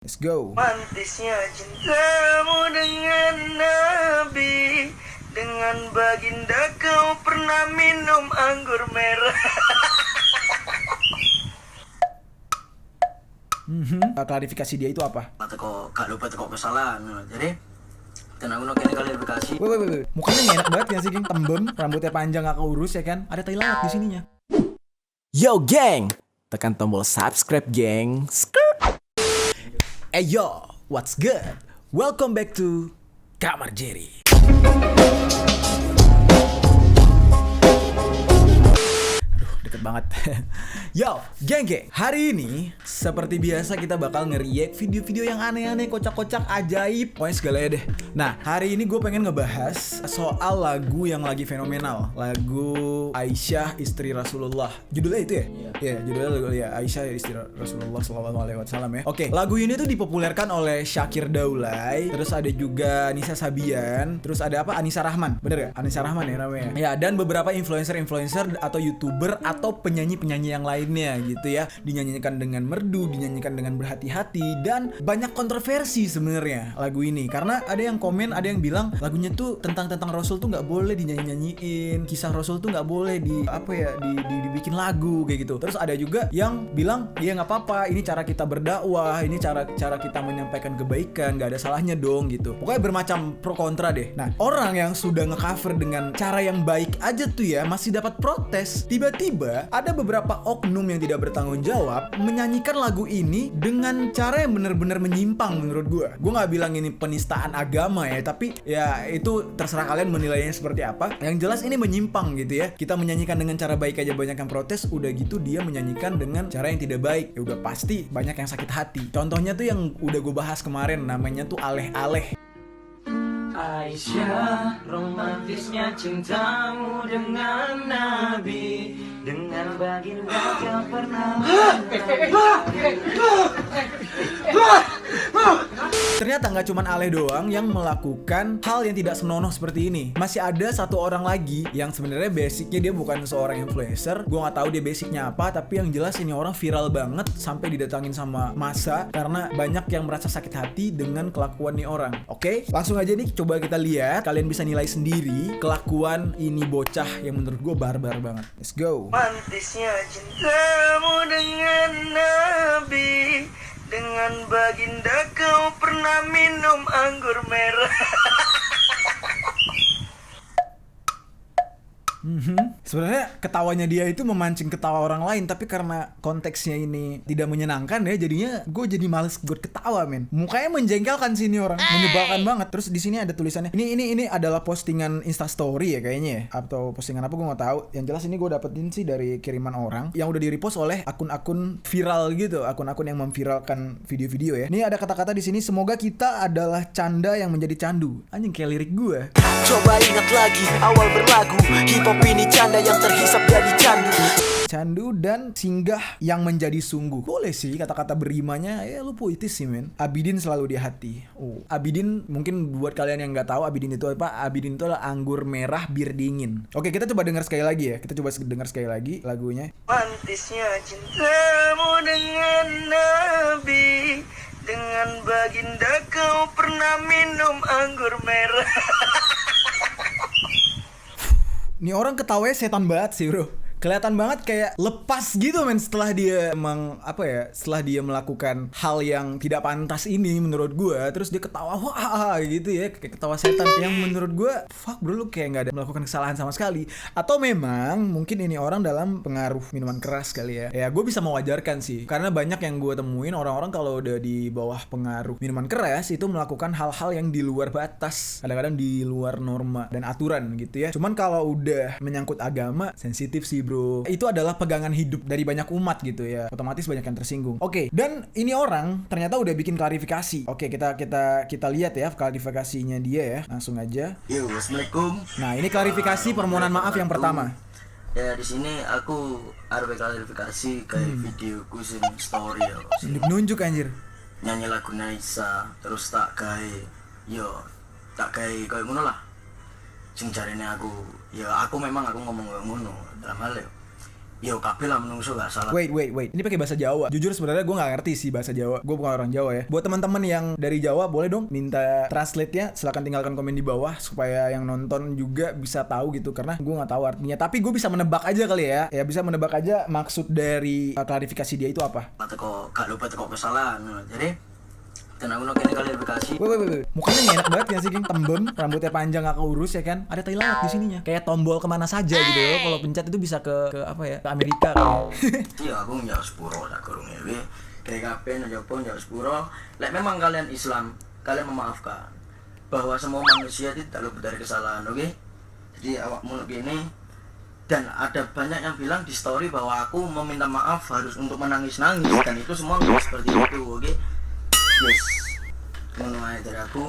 Let's go. Mantisnya cintamu dengan Nabi, dengan baginda kau pernah minum anggur merah. Klarifikasi dia itu apa? Kok gak lupa teko kesalahan. Jadi tenang uno kene klarifikasi. Wait. Mukanya nggak enak banget ya sih, geng. Tembem, rambutnya panjang gak keurus ya kan? Ada tai lalat di sininya. Yo geng, tekan tombol subscribe geng. Yo, what's good? Welcome back to Kamar Jerry. Deket banget. Yo, geng. Hari ini seperti biasa kita bakal nge-react video-video yang aneh-aneh, kocak-kocak, ajaib, pokoknya segalanya deh. Nah, hari ini gue pengen ngebahas soal lagu yang lagi fenomenal. Lagu Aisyah istri Rasulullah. Judulnya itu ya? Iya, judulnya lagu ya Aisyah istri Rasulullah SAW ya. Oke, lagu ini tuh dipopulerkan oleh Syakir Daulay, terus ada juga Nisa Sabian, terus ada apa? Anissa Rahman. Bener gak? Anissa Rahman ya namanya. Ya, dan beberapa influencer atau YouTuber atau penyanyi-penyanyi yang lainnya gitu ya. Dinyanyikan dengan merdu, dinyanyikan dengan berhati-hati, dan banyak kontroversi sebenarnya lagu ini. Karena ada yang komen, ada yang bilang lagunya tuh tentang Rasul tuh nggak boleh dinyanyi-nyanyiin, kisah Rasul tuh nggak boleh dibikin lagu kayak gitu. Terus ada juga yang bilang ya nggak apa-apa, ini cara kita berdakwah, ini cara kita menyampaikan kebaikan, nggak ada salahnya dong gitu. Pokoknya bermacam pro kontra deh. Nah, orang yang sudah ngecover dengan cara yang baik aja tuh ya masih dapat protes. Tiba-tiba ada beberapa oknum yang tidak bertanggung jawab menyanyikan lagu ini dengan cara yang benar-benar menyimpang menurut gue. Gue nggak bilang ini penistaan agama ya, tapi ya itu terserah kalian menilainya seperti apa. Yang jelas ini menyimpang gitu ya. Kita menyanyikan dengan cara baik aja banyak yang protes, udah gitu dia menyanyikan dengan cara yang tidak baik, ya udah pasti banyak yang sakit hati. Contohnya tuh yang udah gue bahas kemarin, namanya tuh Aleh-Aleh. Aisyah, romantisnya cintamu dengan Nabi, dengan baginda kau pernah. Ternyata nggak cuman Aleh doang yang melakukan hal yang tidak senonoh seperti ini. Masih ada satu orang lagi yang sebenarnya basicnya dia bukan seorang influencer. Gue nggak tahu dia basicnya apa, tapi yang jelas ini orang viral banget sampai didatangin sama massa karena banyak yang merasa sakit hati dengan kelakuan nih orang. Oke, langsung aja nih coba kita lihat. Kalian bisa nilai sendiri kelakuan ini bocah yang menurut gue barbar banget. Let's go. Mantisnya cintamu dengan Nabi, dengan baginda kau pernah minum anggur merah. Sebenarnya ketawanya dia itu memancing ketawa orang lain, tapi karena konteksnya ini tidak menyenangkan ya, jadinya gue jadi males buat ketawa, men. Mukanya menjengkelkan sih ini orang, menyebalkan banget. Terus di sini ada tulisannya. Ini adalah postingan Instastory ya kayaknya ya, atau postingan apa gue nggak tahu. Yang jelas ini gue dapetin sih dari kiriman orang yang udah di-repost oleh akun-akun viral gitu, akun-akun yang memviralkan video-video ya. Ini ada kata-kata di sini, semoga kita adalah canda yang menjadi candu. Anjing kayak lirik gue. Coba ingat lagi awal berlagu, hip hop ini canda yang terhisap jadi candu. Candu dan singgah yang menjadi sungguh. Boleh sih kata-kata berimanya, ya lu puitis sih, men. Abidin selalu di hati. Oh, Abidin mungkin buat kalian yang nggak tahu Abidin itu apa? Abidin itu adalah anggur merah bir dingin. Oke, kita coba dengar sekali lagi ya. Kita coba dengar sekali lagi lagunya. Mantisnya cintamu dengan Nabi, dengan baginda kau pernah minum anggur merah. Ini orang ketawanya setan banget sih, bro. Kelihatan banget kayak lepas gitu, men, setelah dia setelah dia melakukan hal yang tidak pantas ini menurut gue. Terus dia ketawa wah gitu ya, kayak ketawa setan yang menurut gue fuck bro, lu kayak nggak ada melakukan kesalahan sama sekali. Atau memang mungkin ini orang dalam pengaruh minuman keras kali ya. Ya gue bisa mewajarkan sih, karena banyak yang gue temuin orang-orang kalau udah di bawah pengaruh minuman keras itu melakukan hal-hal yang di luar batas, kadang-kadang di luar norma dan aturan gitu ya. Cuman kalau udah menyangkut agama, sensitif sih bro. Itu adalah pegangan hidup dari banyak umat gitu ya. Otomatis banyak yang tersinggung. Oke, dan ini orang ternyata udah bikin klarifikasi. Oke, kita lihat ya klarifikasinya dia ya. Langsung aja. Yo, assalamualaikum. Nah, ini klarifikasi permohonan maaf yang pertama. Ya di sini aku harus klarifikasi kayak videoku sing story ya. Nunjuk anjir. Nyanyi lagu Naisa terus tak kayak kayak ngono lah. Sing jarene aku, ya aku memang aku ngomong ngono dalam hal ya. yo kabeh lah menungso gak salah. Wait. Ini pakai bahasa Jawa. Jujur sebenarnya gue nggak ngerti sih bahasa Jawa. Gue bukan orang Jawa ya. Buat teman-teman yang dari Jawa, boleh dong minta translate-nya. Silakan tinggalkan komen di bawah supaya yang nonton juga bisa tahu gitu. Karena gue nggak tahu artinya. Tapi gue bisa menebak aja kali ya. Ya bisa menebak aja maksud dari klarifikasi dia itu apa. Teko gak lupa teko kesalahan. Jadi dan aku kene klarifikasi. Wait. Mukanya nggak enak banget ya sih, Geng. Tembem, rambutnya panjang gak keurus ya kan. Ada tai lalat di sininya. Kayak tombol kemana saja gitu loh. Kalau pencet itu bisa ke apa ya? Ke Amerika kan. Iya, aku njak sepuro sak gurunge we. Kayak kabeh njopo njak sepuro. Lek memang kalian Islam, kalian memaafkan bahwa semua manusia tidak luput dari kesalahan, oke? Jadi awakmu gini dan ada banyak yang bilang di story bahwa aku meminta maaf harus untuk menangis-nangis dan itu semua nggak seperti itu, oke? Yes, ngono ae dari aku.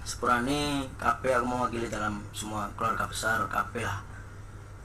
Sepurane kabeh aku mewakili dalam semua keluarga besar kabeh lah.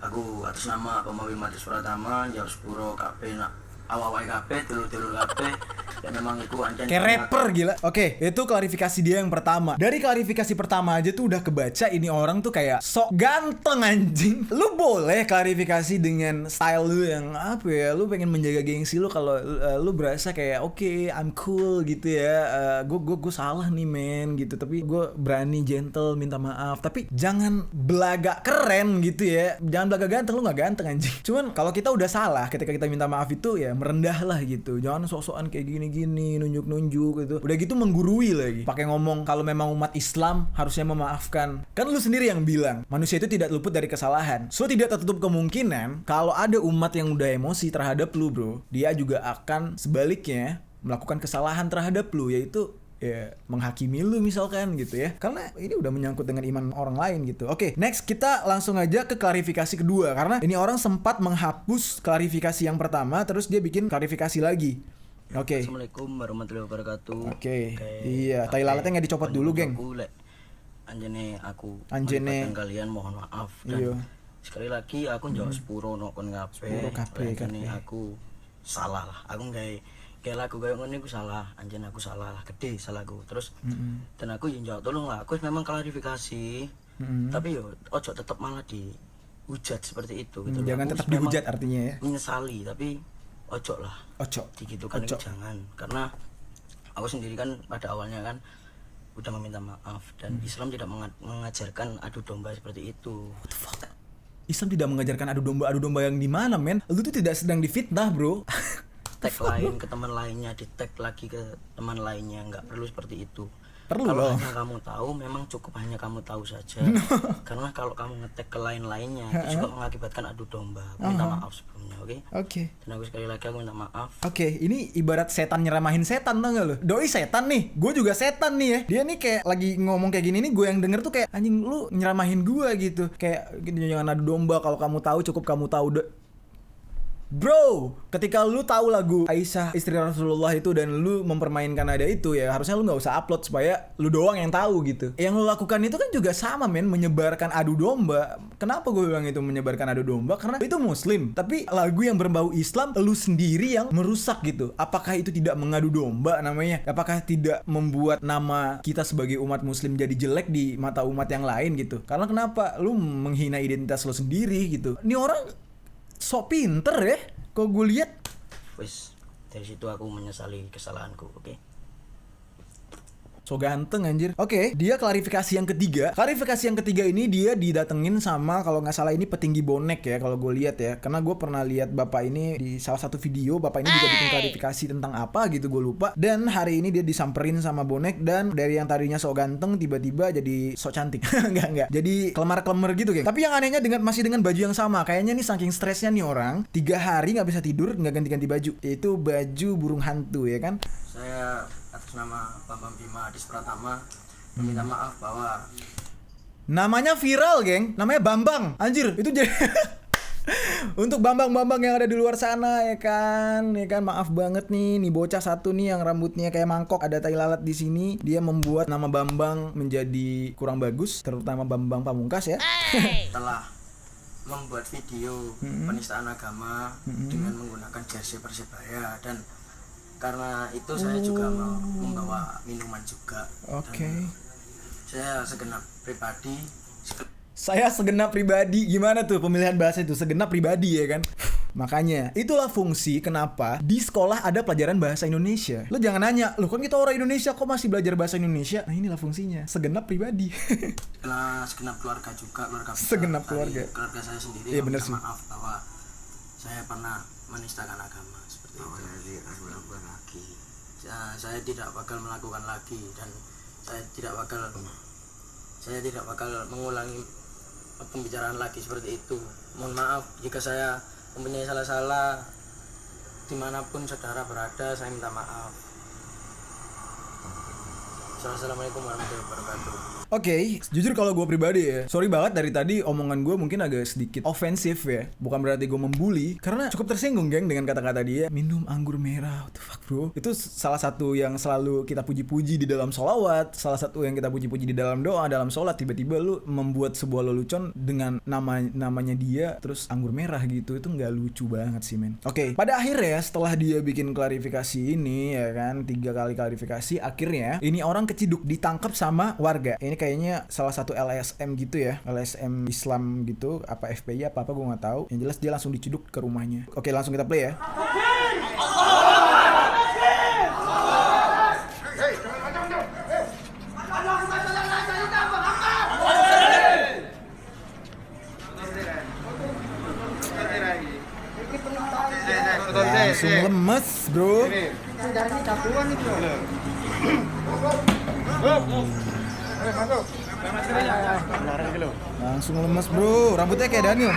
Aku atas nama Pemawi Mati Pratama, Jauh Sepuro kabeh nak awak-awak kabeh, dulur-dulur kabeh. Dan memang itu ancen Kayak rapper gila. Oke, itu klarifikasi dia yang pertama. Dari klarifikasi pertama aja tuh udah kebaca ini orang tuh kayak sok ganteng anjing. Lu boleh klarifikasi dengan style lu yang apa ya? Lu pengen menjaga gengsi lu kalau lu berasa kayak oke, I'm cool gitu ya. Gue salah nih men gitu. Tapi gue berani gentle minta maaf. Tapi jangan belaga keren gitu ya. Jangan belaga ganteng, lu nggak ganteng anjing. Cuman kalau kita udah salah ketika kita minta maaf itu ya merendah lah gitu. Jangan sok-sokan kayak gini nunjuk-nunjuk gitu. Udah gitu menggurui lagi. Pakai ngomong kalau memang umat Islam harusnya memaafkan. Kan lu sendiri yang bilang, manusia itu tidak luput dari kesalahan. So tidak tertutup kemungkinan kalau ada umat yang udah emosi terhadap lu, bro, dia juga akan sebaliknya melakukan kesalahan terhadap lu, yaitu ya menghakimi lu misalkan gitu ya. Karena ini udah menyangkut dengan iman orang lain gitu. Oke, next kita langsung aja ke klarifikasi kedua. Karena ini orang sempat menghapus klarifikasi yang pertama, terus dia bikin klarifikasi lagi. Oke. Assalamualaikum warahmatullahi wabarakatuh. Oke. Iya, tai lalatnya nggak dicopot dulu, geng. Anjene aku. Anjene kalian mohon maaf dan iya. sekali lagi aku njawab sepuro nok kon Sepuro kabeh, kabeh. Aku salah lah. Aku kayak lagu kayak ngene aku salah. Anjen aku salah lah, gede salahku. Terus dan aku yang jawab tolong lah. Aku memang klarifikasi. Tapi yo ojo tetap malah dihujat seperti itu gitu. Jangan tetap dihujat artinya ya. Menyesali tapi ojo lah. Ojo. Gitu kan jangan. Karena aku sendiri kan pada awalnya kan udah meminta maaf dan Islam tidak mengajarkan adu domba seperti itu. What the fuck? Islam tidak mengajarkan adu domba yang di mana, men? Lu tuh tidak sedang difitnah, bro. Tag lain ke teman lainnya, di tag lagi ke teman lainnya, nggak perlu seperti itu. Perlu kalau loh. hanya kamu tahu, memang cukup hanya kamu tahu saja. Karena kalau kamu nge-tag ke lain-lainnya, itu juga mengakibatkan adu domba. Aku minta maaf sebelumnya, oke? Oke. Dan aku sekali lagi aku minta maaf. Oke, ini ibarat setan nyeramahin setan, tau gak lu? Doi setan nih, gue juga setan nih ya. Dia nih kayak lagi ngomong kayak gini nih, gue yang denger tuh kayak anjing lu nyeramahin gue gitu. Kayak jangan adu domba, kalau kamu tahu cukup kamu tahu. Bro, ketika lu tahu lagu Aisyah istri Rasulullah itu dan lu mempermainkan nada itu ya harusnya lu nggak usah upload supaya lu doang yang tahu gitu. Yang lu lakukan itu kan juga sama men, menyebarkan adu domba. Kenapa gue bilang itu menyebarkan adu domba? Karena itu muslim, tapi lagu yang berbau Islam lu sendiri yang merusak gitu. Apakah itu tidak mengadu domba namanya? Apakah tidak membuat nama kita sebagai umat muslim jadi jelek di mata umat yang lain gitu? Karena kenapa lu menghina identitas lu sendiri gitu? Ini orang sok pinter ya, kok gue lihat. Wis, dari situ aku menyesali kesalahanku, oke? So ganteng anjir. Oke, dia klarifikasi yang ketiga. Klarifikasi yang ketiga ini dia didatengin sama kalau nggak salah ini petinggi bonek ya kalau gue lihat ya. Karena gue pernah lihat bapak ini di salah satu video. Bapak ini juga bikin klarifikasi tentang apa gitu gue lupa. Dan hari ini dia disamperin sama bonek dan dari yang tadinya so ganteng tiba-tiba jadi so cantik. Enggak. Jadi kelemar-kelemar gitu geng. Tapi yang anehnya masih dengan baju yang sama. Kayaknya nih saking stresnya nih orang 3 hari nggak bisa tidur nggak ganti-ganti baju. Itu baju burung hantu ya kan. Saya atas nama Bambang Bima Adis Pratama meminta maaf bahwa namanya viral geng, namanya Bambang anjir itu jadi untuk Bambang yang ada di luar sana ya kan maaf banget nih bocah satu nih yang rambutnya kayak mangkok ada tai lalat di sini dia membuat nama Bambang menjadi kurang bagus terutama Bambang Pamungkas ya. telah membuat video penistaan agama dengan menggunakan jersey Persebaya dan karena itu saya juga mau membawa minuman juga. Oke. Saya segenap pribadi gimana tuh pemilihan bahasa itu segenap pribadi ya kan. Makanya itulah fungsi kenapa di sekolah ada pelajaran bahasa Indonesia. Lo jangan nanya, lo kan kita orang Indonesia kok masih belajar bahasa Indonesia. Nah inilah fungsinya, segenap pribadi. Karena segenap keluarga juga, keluarga besar, Segenap keluarga. keluarga saya sendiri. Iya, bener minta sih. maaf bahwa saya pernah menistakan agama seperti itu. Saya tidak bakal melakukan lagi dan saya tidak bakal mengulangi pembicaraan lagi seperti itu. Mohon maaf jika saya mempunyai salah-salah dimanapun saudara berada, saya minta maaf. Assalamualaikum warahmatullahi wabarakatuh. Oke, jujur kalau gue pribadi ya, sorry banget dari tadi omongan gue mungkin agak sedikit ofensif ya. Bukan berarti gue membuli, karena cukup tersinggung geng dengan kata-kata dia. Minum anggur merah, what the fuck bro. Itu salah satu yang selalu kita puji-puji di dalam sholawat, salah satu yang kita puji-puji di dalam doa, dalam sholat. Tiba-tiba lu membuat sebuah lelucon dengan namanya dia, terus anggur merah gitu. Itu nggak lucu banget sih men. Oke, pada akhirnya setelah dia bikin klarifikasi ini ya kan, 3 kali klarifikasi, akhirnya ini orang keciduk, ditangkap sama warga. Ini kayaknya salah satu LSM gitu ya, LSM Islam gitu, apa FPI apa gue nggak tahu. Yang jelas dia langsung diciduk ke rumahnya. Oke, langsung kita play ya. Langsung lemes bro. Langsung lemes bro, rambutnya kayak Daniel.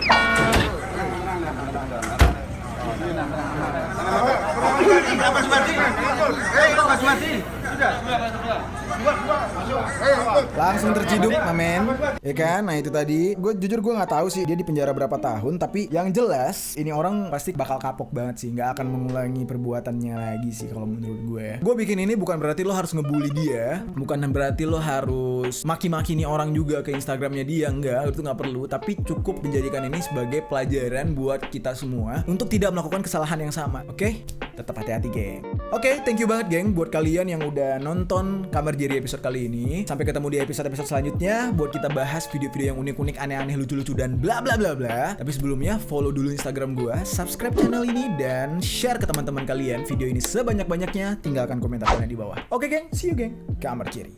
Langsung terciduk mamen, ya kan? Nah itu tadi, gue jujur gue nggak tahu sih dia di penjara berapa tahun, tapi yang jelas ini orang pasti bakal kapok banget sih, nggak akan mengulangi perbuatannya lagi sih kalau menurut gue ya. Gue bikin ini bukan berarti lo harus ngebully dia, bukan berarti lo harus maki-maki nih orang juga ke Instagramnya dia, enggak, itu nggak perlu. Tapi cukup menjadikan ini sebagai pelajaran buat kita semua untuk tidak melakukan kesalahan yang sama, oke? Tetap hati-hati geng. Oke, thank you banget geng buat kalian yang udah nonton Kamar Jerry episode kali ini. Sampai ketemu di episode-episode selanjutnya buat kita bahas video-video yang unik-unik, aneh-aneh, lucu-lucu dan bla bla bla bla. Tapi sebelumnya follow dulu Instagram gua, subscribe channel ini dan share ke teman-teman kalian video ini sebanyak-banyaknya. Tinggalkan komentar kalian di bawah. Oke geng, see you geng. Kamar Jerry.